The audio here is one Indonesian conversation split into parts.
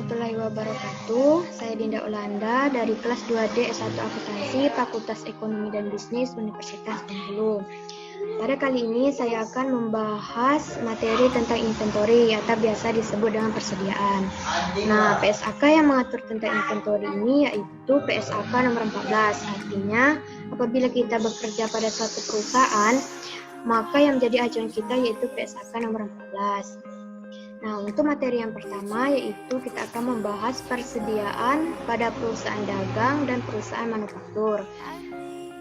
warahmatullahi wabarakatuh. Saya Dinda Ulanda dari kelas 2D S1 Akuntansi Fakultas Ekonomi dan Bisnis Universitas Bengkulu. Pada kali ini saya akan membahas materi tentang inventory atau biasa disebut dengan persediaan. Nah, PSAK yang mengatur tentang inventory ini yaitu PSAK nomor 14. Artinya, apabila kita bekerja pada suatu perusahaan, maka yang menjadi acuan kita yaitu PSAK nomor 14. Nah, untuk materi yang pertama yaitu kita akan membahas persediaan pada perusahaan dagang dan perusahaan manufaktur.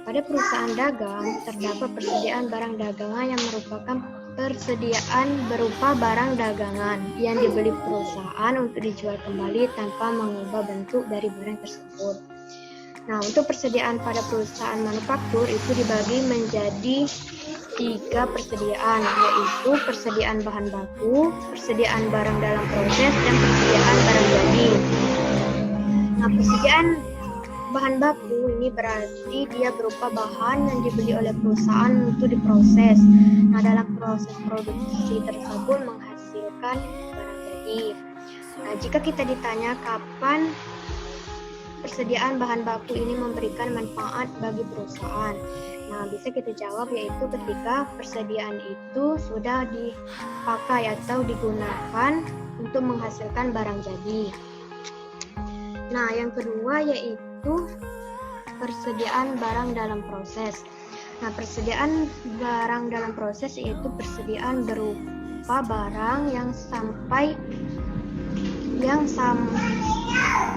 Pada perusahaan dagang terdapat persediaan barang dagangan yang merupakan persediaan berupa barang dagangan yang dibeli perusahaan untuk dijual kembali tanpa mengubah bentuk dari barang tersebut. Nah, untuk persediaan pada perusahaan manufaktur itu dibagi menjadi 3 persediaan, yaitu persediaan bahan baku, persediaan barang dalam proses, dan persediaan barang jadi. Nah, persediaan bahan baku ini berarti dia berupa bahan yang dibeli oleh perusahaan untuk diproses. Nah, dalam proses produksi tersebut menghasilkan barang jadi. Nah, jika kita ditanya kapan persediaan bahan baku ini memberikan manfaat bagi perusahaan, nah bisa kita jawab yaitu ketika persediaan itu sudah dipakai atau digunakan untuk menghasilkan barang jadi. Nah, yang kedua yaitu persediaan barang dalam proses. Nah, persediaan barang dalam proses yaitu persediaan berupa barang yang sampai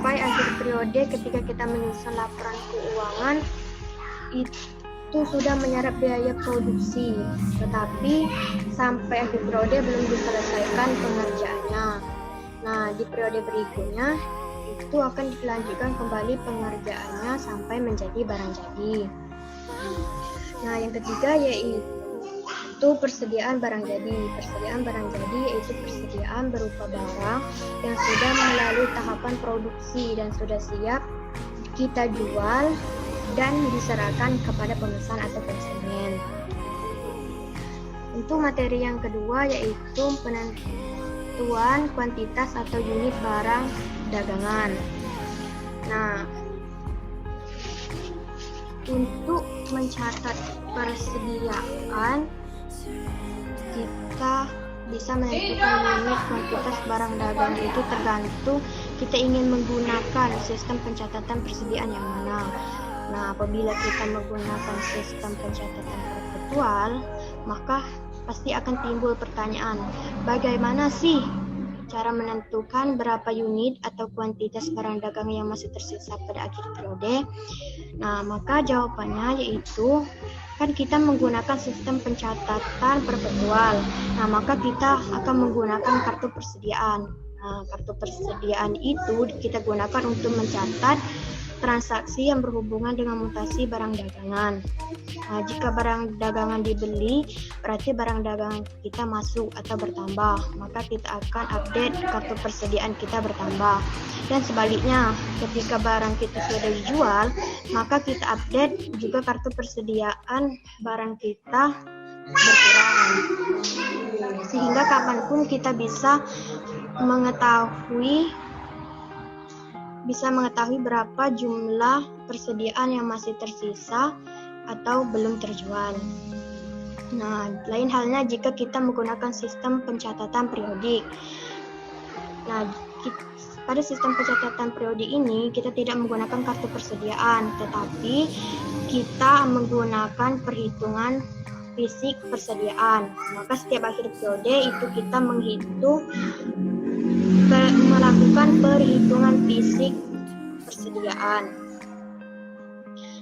akhir periode ketika kita menyusun laporan keuangan itu sudah menyerap biaya produksi, tetapi sampai akhir periode belum diselesaikan pengerjaannya. Nah, di periode berikutnya itu akan dilanjutkan kembali pengerjaannya sampai menjadi barang jadi. Nah, yang ketiga yaitu persediaan barang jadi. Persediaan barang jadi yaitu persediaan berupa barang yang sudah melalui tahapan produksi dan sudah siap kita jual dan diserahkan kepada pemesan atau konsumen. Untuk materi yang kedua yaitu penentuan kuantitas atau unit barang dagangan. Nah, untuk mencatat persediaan kita bisa menentukan unit kuantitas barang dagang itu tergantung kita ingin menggunakan sistem pencatatan persediaan yang mana. Nah, apabila kita menggunakan sistem pencatatan perpetual, maka pasti akan timbul pertanyaan, bagaimana sih cara menentukan berapa unit atau kuantitas barang dagang yang masih tersisa pada akhir periode? Nah, maka jawabannya yaitu kan kita menggunakan sistem pencatatan perpetual. Nah, maka kita akan menggunakan kartu persediaan. Nah, kartu persediaan itu kita gunakan untuk mencatat transaksi yang berhubungan dengan mutasi barang dagangan. Nah, jika barang dagangan dibeli, berarti barang dagangan kita masuk atau bertambah, maka kita akan update kartu persediaan kita bertambah. Dan sebaliknya, ketika barang kita sudah dijual, maka kita update juga kartu persediaan barang kita berkurang. Sehingga kapanpun kita bisa mengetahui berapa jumlah persediaan yang masih tersisa atau belum terjual. Nah, lain halnya jika kita menggunakan sistem pencatatan periodik. Nah, pada sistem pencatatan periodik ini kita tidak menggunakan kartu persediaan, tetapi kita menggunakan perhitungan fisik persediaan. Maka setiap akhir periode itu kita melakukan perhitungan fisik persediaan.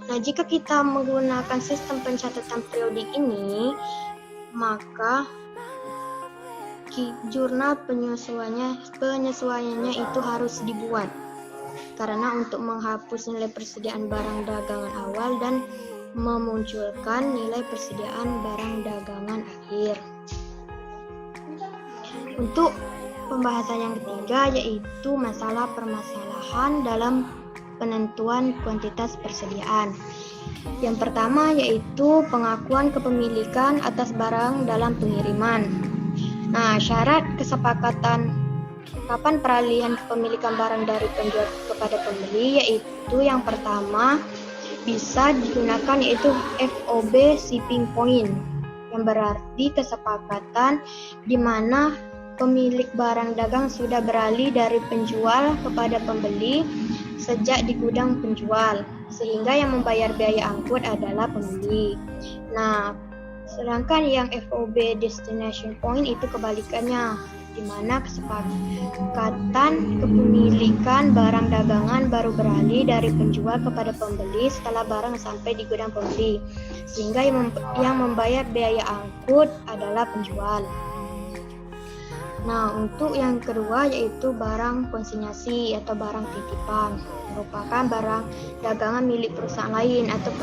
Nah, jika kita menggunakan sistem pencatatan periodik ini, maka jurnal penyesuaiannya itu harus dibuat karena untuk menghapus nilai persediaan barang dagangan awal dan memunculkan nilai persediaan barang dagangan akhir. Untuk pembahasan yang ketiga yaitu masalah permasalahan dalam penentuan kuantitas persediaan. Yang pertama yaitu pengakuan kepemilikan atas barang dalam pengiriman. Nah, syarat kesepakatan kapan peralihan kepemilikan barang dari penjual kepada pembeli, yaitu yang pertama bisa digunakan yaitu FOB shipping point, yang berarti kesepakatan di mana pemilik barang dagang sudah beralih dari penjual kepada pembeli sejak di gudang penjual, sehingga yang membayar biaya angkut adalah pembeli. Nah, sedangkan yang FOB destination point itu kebalikannya, di mana kesepakatan kepemilikan barang dagangan baru beralih dari penjual kepada pembeli setelah barang sampai di gudang pembeli, sehingga yang membayar biaya angkut adalah penjual. Nah, untuk yang kedua yaitu barang konsinyasi atau barang titipan, merupakan barang dagangan milik perusahaan lain atau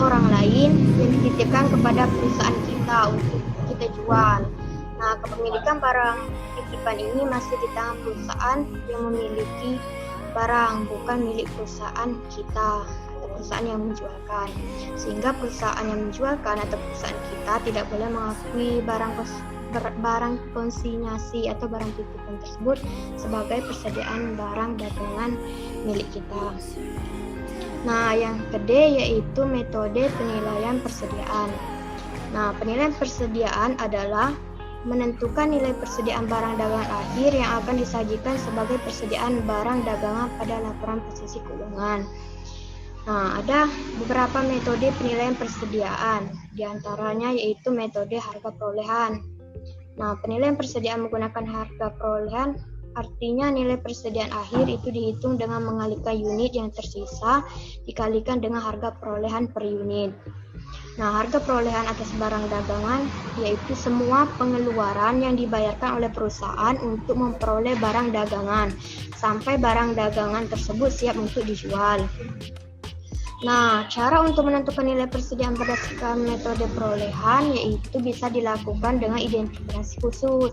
orang lain yang dititipkan kepada perusahaan kita untuk kita jual. Nah, kepemilikan barang titipan ini masih di tangan perusahaan yang memiliki barang, bukan milik perusahaan kita atau perusahaan yang menjualkan. Sehingga perusahaan yang menjualkan atau perusahaan kita tidak boleh mengakui barang konsinyasi atau barang titipan tersebut sebagai persediaan barang dagangan milik kita. Nah, yang kedua yaitu metode penilaian persediaan. Nah, penilaian persediaan adalah menentukan nilai persediaan barang dagangan akhir yang akan disajikan sebagai persediaan barang dagangan pada laporan posisi keuangan. Nah, ada beberapa metode penilaian persediaan, diantaranya yaitu metode harga perolehan. Nah, penilaian persediaan menggunakan harga perolehan artinya nilai persediaan akhir itu dihitung dengan mengalihkan unit yang tersisa dikalikan dengan harga perolehan per unit. Nah, harga perolehan atas barang dagangan yaitu semua pengeluaran yang dibayarkan oleh perusahaan untuk memperoleh barang dagangan sampai barang dagangan tersebut siap untuk dijual. Nah, cara untuk menentukan nilai persediaan berdasarkan metode perolehan yaitu bisa dilakukan dengan identifikasi khusus.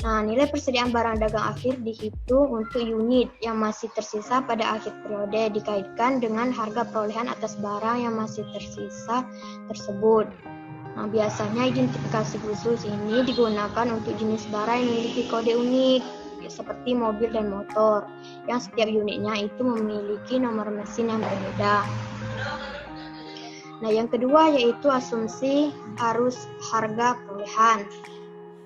Nah, nilai persediaan barang dagang akhir dihitung untuk unit yang masih tersisa pada akhir periode dikaitkan dengan harga perolehan atas barang yang masih tersisa tersebut. Nah, biasanya identifikasi khusus ini digunakan untuk jenis barang yang memiliki kode unik seperti mobil dan motor, yang setiap unitnya itu memiliki nomor mesin yang berbeda. Nah, yang kedua yaitu asumsi arus harga perolehan.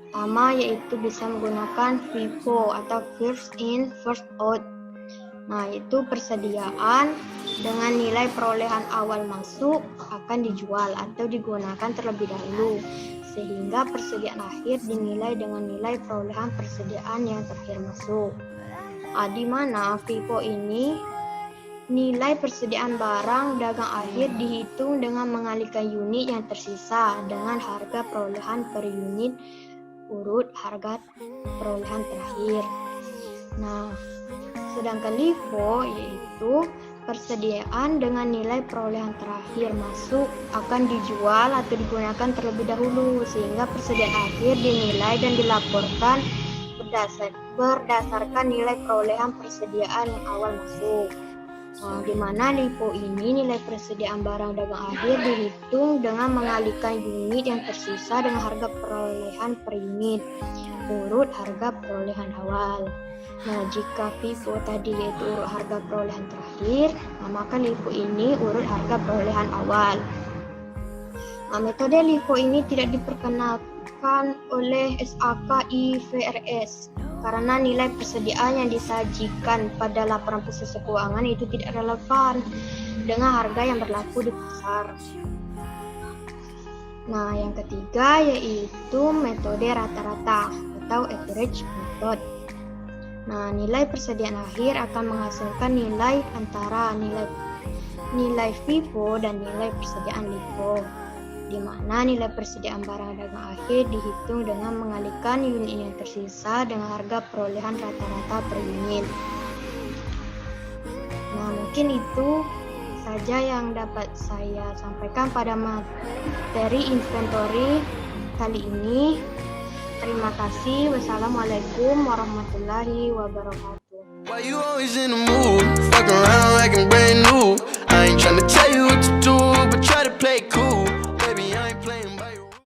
Pertama yaitu bisa menggunakan FIFO atau first in first out. Nah, itu persediaan dengan nilai perolehan awal masuk akan dijual atau digunakan terlebih dahulu, sehingga persediaan akhir dinilai dengan nilai perolehan persediaan yang terakhir masuk. Di mana FIFO ini nilai persediaan barang dagang akhir dihitung dengan mengalihkan unit yang tersisa dengan harga perolehan per unit urut harga perolehan terakhir. Nah, sedangkan LIFO yaitu persediaan dengan nilai perolehan terakhir masuk akan dijual atau digunakan terlebih dahulu, sehingga persediaan akhir dinilai dan dilaporkan berdasarkan nilai perolehan persediaan yang awal masuk. Nah, di mana LIFO ini nilai persediaan barang dagang akhir dihitung dengan mengalihkan unit yang tersisa dengan harga perolehan per unit urut harga perolehan awal. Nah, jika FIFO tadi yaitu urut harga perolehan terakhir, maka LIFO ini urut harga perolehan awal. Nah, metode LIFO ini tidak diperkenalkan oleh SAK IFRS karena nilai persediaan yang disajikan pada laporan posisi keuangan itu tidak relevan dengan harga yang berlaku di pasar. Nah, yang ketiga yaitu metode rata-rata atau average method. Nah, nilai persediaan akhir akan menghasilkan nilai antara nilai FIFO dan nilai persediaan LIFO, di mana nilai persediaan barang dagang akhir dihitung dengan mengalihkan unit yang tersisa dengan harga perolehan rata-rata per unit. Nah, mungkin itu saja yang dapat saya sampaikan pada materi inventory kali ini. Terima kasih. Wassalamualaikum warahmatullahi wabarakatuh. Why you always in the mood? Fuck around like I'm brand new.